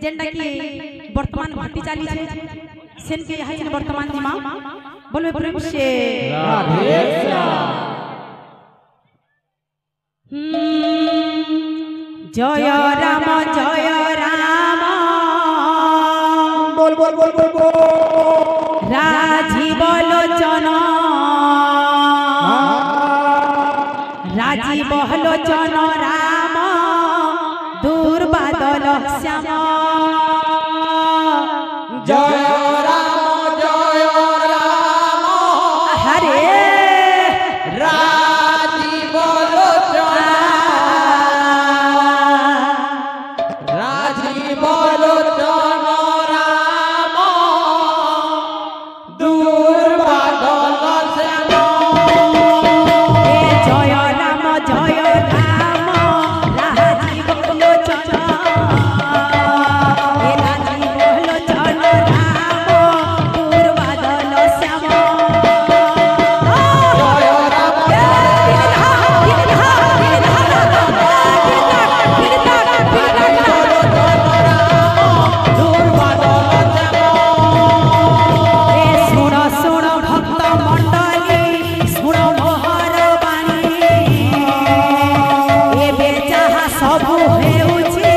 जेंडा की वर्तमान घटी चली छे सेन के यहाँ छे वर्तमान दिमा बोलबे प्रेम से राधे श्याम। जय राम बोल बोल बोल बोल बोल राजीव लोचन राम दूर बादल श्याम जय राम हरे राजीव लोचन राम दूर बादल श्याम। जय राम राजीव लोचन राजीव लोचन राम दूर बादल श्याम सुन भक्त मंडली सुन मोहर बाणी एबे जहाँ सबु हेउछि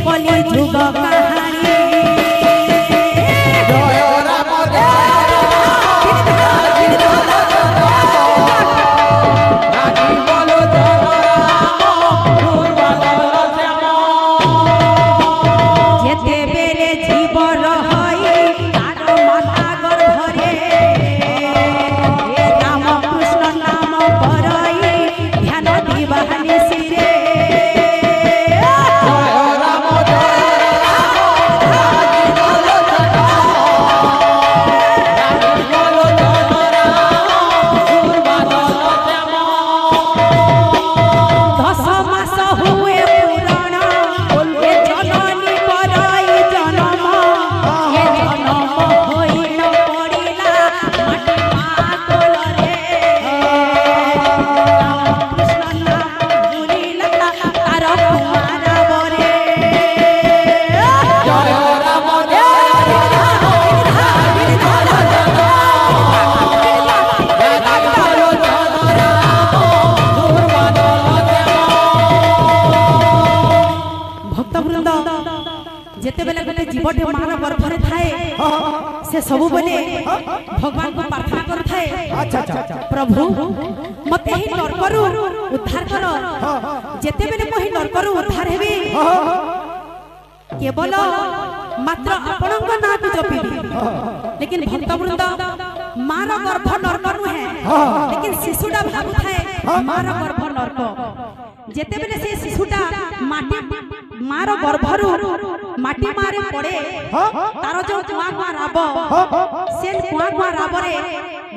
कलि जुग कहानी जेते बेले जीव रहई तार माता गर्भरे हे राम कृष्ण नाम करई ध्यान दिवानी सिरे दस मास हुए पुराण ए जननी करई जन्म ए जन्म होई न पड़िला माटी पागल रे कृष्ण नाम भूलिला तार कुमार बरे भक्तवृंद जेते बेले गोटे जीवटे मार गर्भरे थाए से सबु बेले भगवान को प्रार्थना करथाए अच्छा अच्छा अच्छा प्रभु मते ही नरकरु उद्धार कर जेते बेले मोहि नरकरु उद्धार हेबी केवल मात्र आपणक नाम जपिबी लेकिन भक्तवृंद मार गर्भ नरक नुहे लेकिन शिशुटा भाबु थाए मार गर्भ नरक जेते बेले से शिशुटा माटी मार गर्भरु माटी मारे पड़े तार जो कुआ कुआ राब से कुआ कुआ राबरे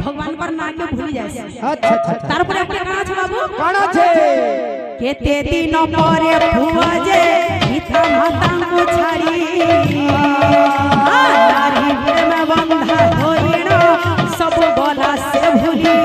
भगवान पर ना के भूली जाय अच्छा अच्छा तार पर अपने काना छ बाबू काना छे केते दिन परे फुआ जे गीता माता को छाड़ी नारी प्रेम बंधा होइण सब बोला से भूली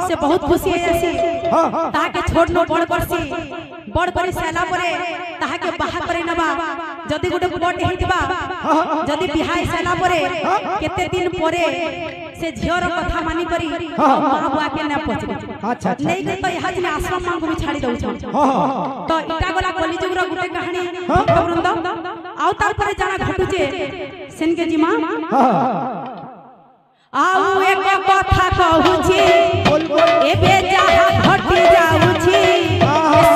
से बहुत खुशी है जैसी ताके छोड़ नो बड़ करसी बड़ करी साला परे ताके बाहा करे नबा जदि गोटे पुअटे हेतिबा जदि बिहाय साला परे केते दिन परे से झियर कथा मानी करी मां बुआ के ना पछरे अच्छा अच्छा नहीं के तो यहाँ जिने आश्रम मां को भी छाड़ी दउ छ तो इटा गला कलिजुग रो गुटे कहानी वृंद आउ तार परे जाना घटुचे सेन के जी मां आउ एक कथा कहूची एबे जहा घटी जाउची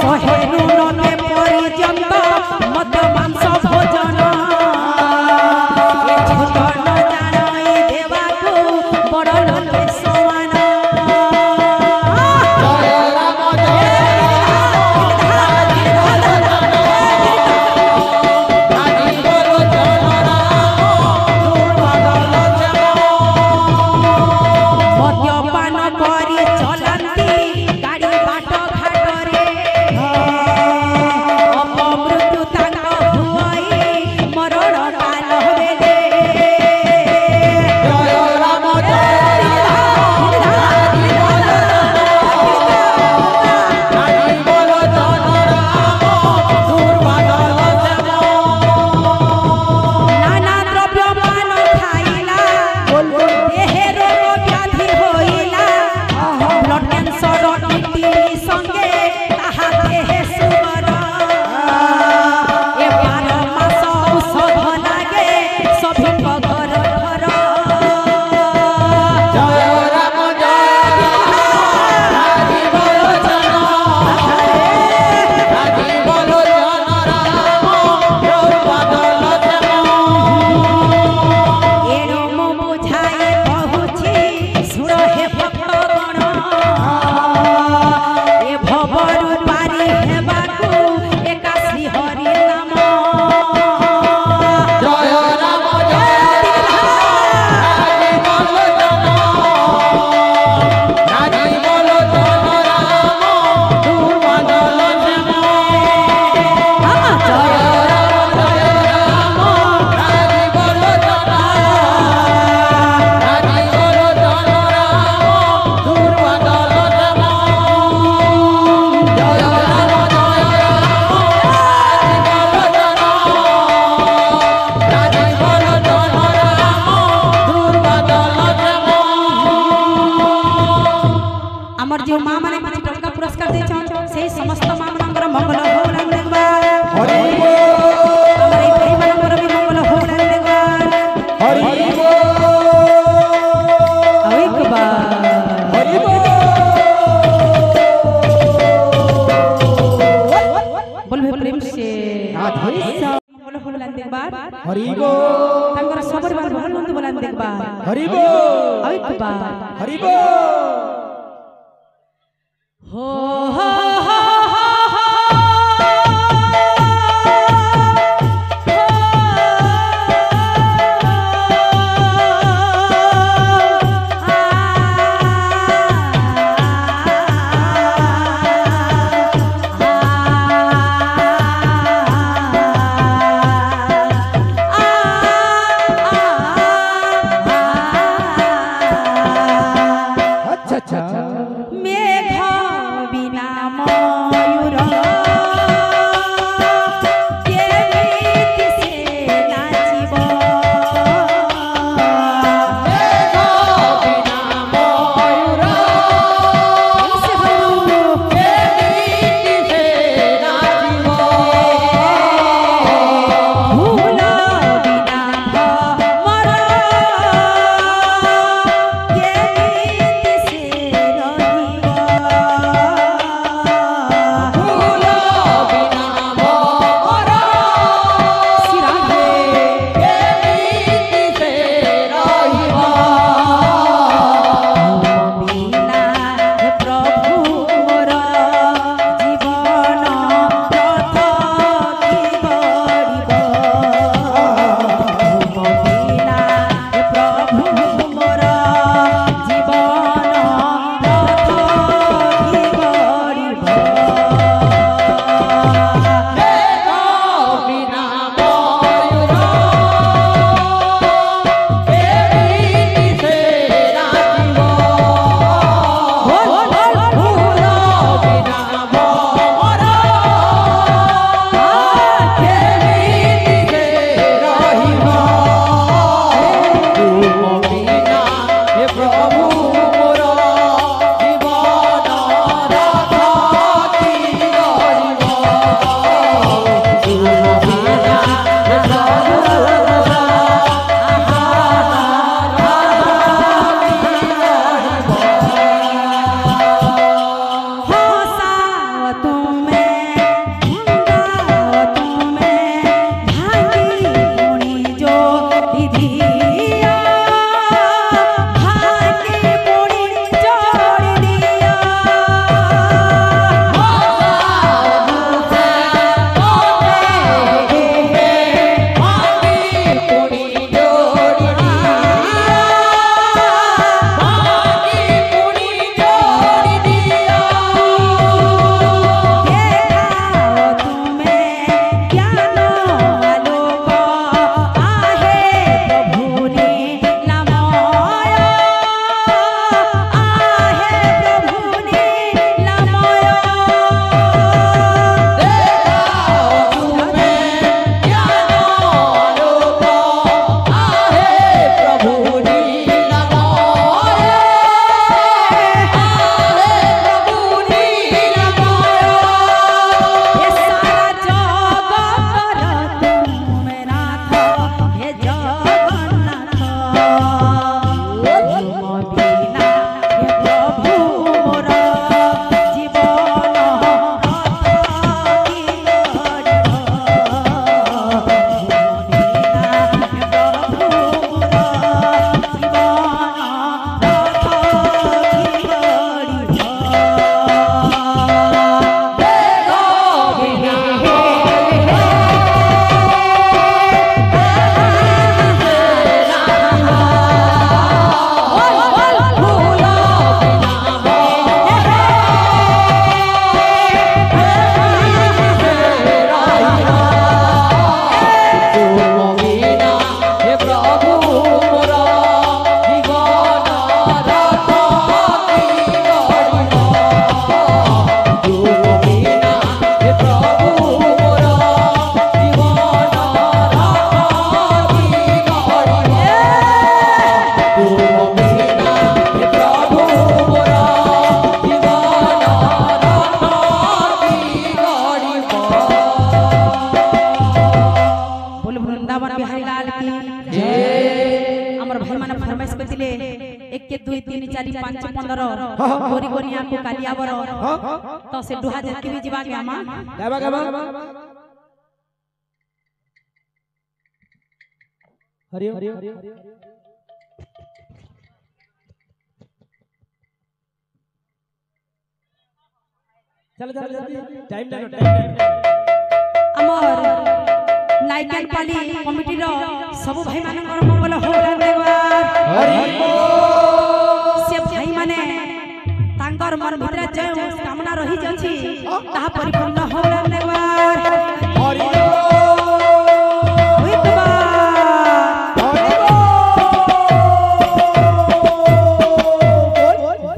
सोहेनु नने परिजंत मद मांस भोजन ए झुटन जानई देवा को बड़ लोके समान जय राम जय राजी बोलो जन मद्यपान करी चलंती गाड़ी बाट घाटरे अपमृत्यु तांग हुआई मरण काल बेले जय राम जय राजी बोलो जन नाना द्रव्य मान खाइला देहे रोग व्याधि होइला ब्लड कैंसर टीटी संगे ताहा देहे सुगर ए 12 मास औषध लागे सभी घर घर जय राम जय राजी बोलो जन राजी बोलो जन राम बदल एणो मो बुझाए कहूची सुर हे भक्तगण ए भवरु पारी हेबाकु एका श्री हरि नाम जय राम जय राजी बोलो जन राजी बोलो जन राम बदल जय राम राजी बोलो जन राजी बोलो जन राम बदल जय राम राजी बोलो जन राजी बोलो जन हमर जो मां माने किछि टका पुरस्कार दे छन से समस्त मां मानकर मंगल हो लगबार हरि बोल हमर ई भाई मानकर भी मंगल हो लगबार हरि बोल अब एक बार हरि बोल बोल प्रेम से राधे मंगल हो लगबार हरि बोल तंगर सबर बार भल नंद बोलन देखबार हरि बोल अब एक बार हरि बोल हो हो हो बिहारी लाल की जय। हमर भाई माने फरमाइश करथिले 1 के 2 3 4 5 15 गोरी गोरी आंको कालिया बर तो से 2000 के भी जीवा के आमा गावा गावा हरिओ चल चल टाइम टाइम हमर नाइकन पाली कमिटी रो सब भाई मानकर मंगल हो हरि बोल। से भाई माने तांकर मन भितर जय कामना रही जछि ता परिपूर्ण हो देवार हरि बोल।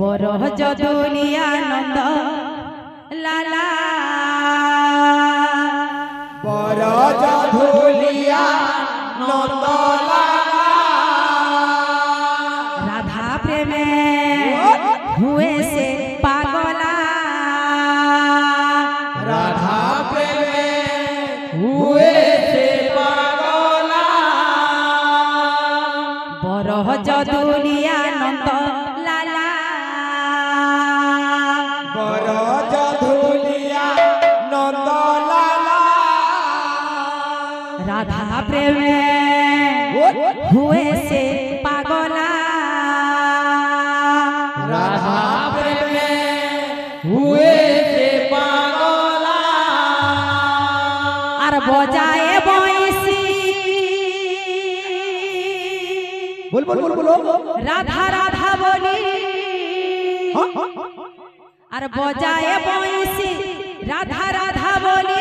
बरह जदुलिया नंद लाला राजा धोलिया नंद राधा प्रेम हुए से पागला राधा प्रेम हुए से पागला बरह जदुलिया नंद लाला राजा धोलिया नंद राधा प्रेम हुए से पागला राधा प्रेम हुए से पागला और बजाए बंसी बोल बोल बोल बोलो राधा राधा बोली और बजाए बंसी राधा राधा बोली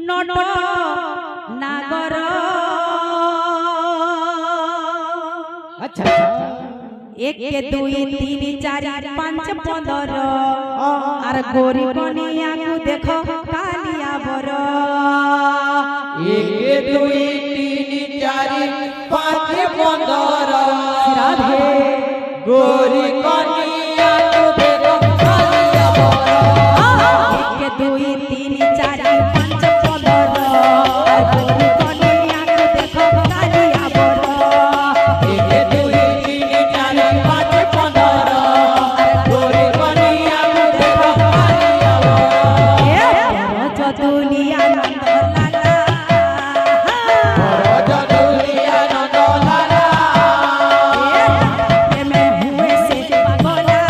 नट नागर अच्छा 1 के 2 3 4 5 15 और गोरी कनिया को देखो कालिया बर 1 2 3 4 5 15 राधे गोरी कनिया को देखो कालिया बर 1 के 2 3 4 5 15 और गोरी कनिया को देखो कालिया बर 1 2 3 4 5 15 गोरी कनिया को देखो कालिया बर जदुलिया नंद लाला राजा धोलिया नंद लाला प्रेम हुए से पागला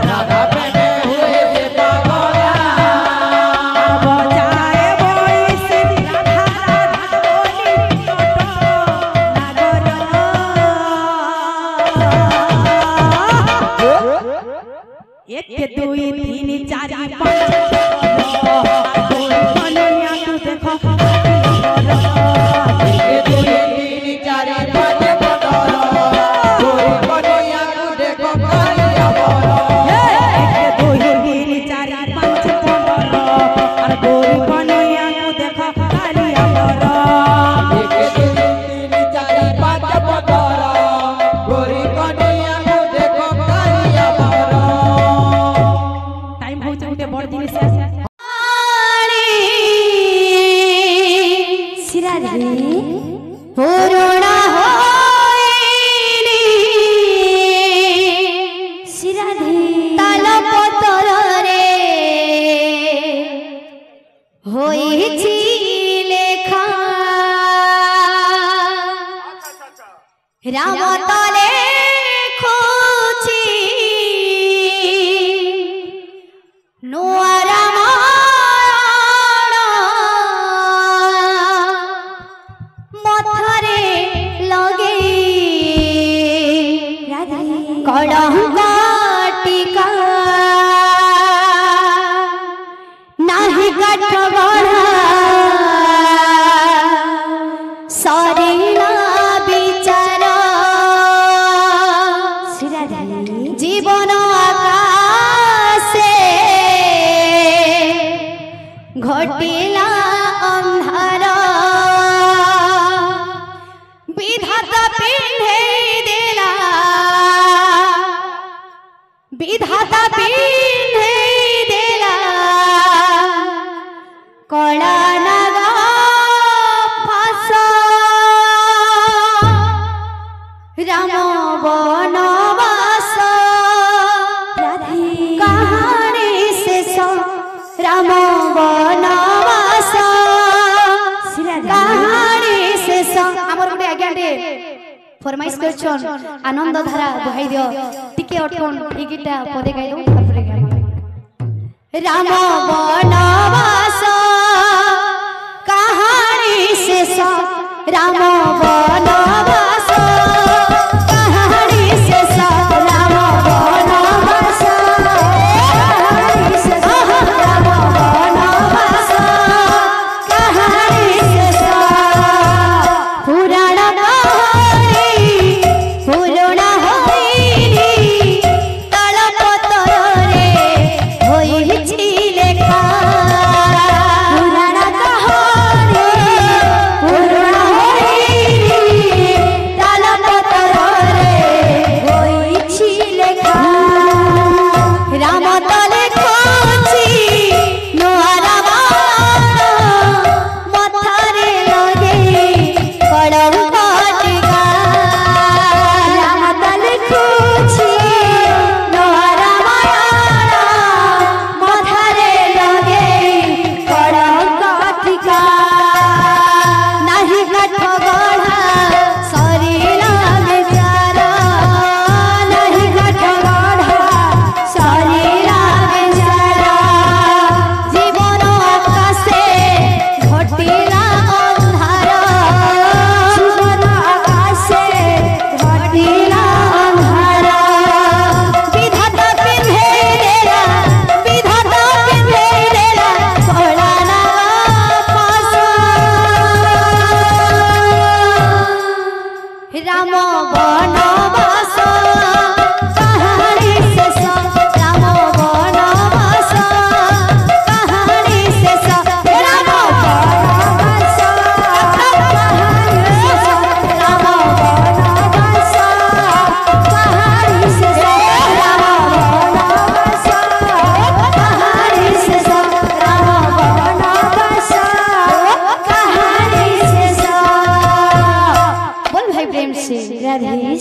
राधा प्रेम हुए से पागला बजाए बंसी राधा राधा बोली नट नागर 1 के 2 3 4 5 कनिया तू देखो 1 2 3 4 5 15 गोरी कनिया को देखो कालिया बर 1 2 3 4 5 15 और गोरी कनिया तू देखो कालिया बर 1 2 3 4 5 15 गोरी कनिया को देखो कालिया बर टाइम हो चुके बड़ जिनिस सिराधे पुरुणा होइनी सिराधे तालपतर रे होइछि लेखा राम तले खोछि नुआ रामायण मथरे लगे कलंक टीका नाही काठ गढ़ा सरिला विचार फरमाइश करछन आनंद धारा बहाई दियो टिके अटकन ए गीता पदे गाई दो तापर राम वनवास कहानी शेष राम वनवास कहानी शेष राम वनवास कहानी शेष राम वनवास कहानी शेष पुराण कहानी पुराण होइनी तलपतरे होइछि लेखा पुराण कहानी पुराण होइनी तलपतरे होइछि लेखा राम तले खोछि नोरा मथारे लगे कड़म काटिका राम तले खोछि नोरा मथारे लगे कड़म काटिका नाही काठ गढ़ा सरिला बेचारा नाही काठ गढ़ा सरिला बेचारा जीवन आकाशे घटिला अंधार जीवन आकाशे घटिला अंधार विधाता पिंधे देला कलाना पास राम वनवास कहानी शेष राम वनवास कहानी शेष राम वनवास कहानी शेष राम वनवास कहानी शेष राम वनवास कहानी शेष राम वनवास कहानी शेष बोल भाई प्रेम से राधे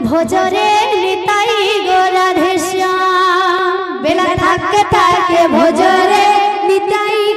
ভোজরে নিতাই গো রাধে শ্যাম বেলা থাকে থাকে ভোজরে নিতাই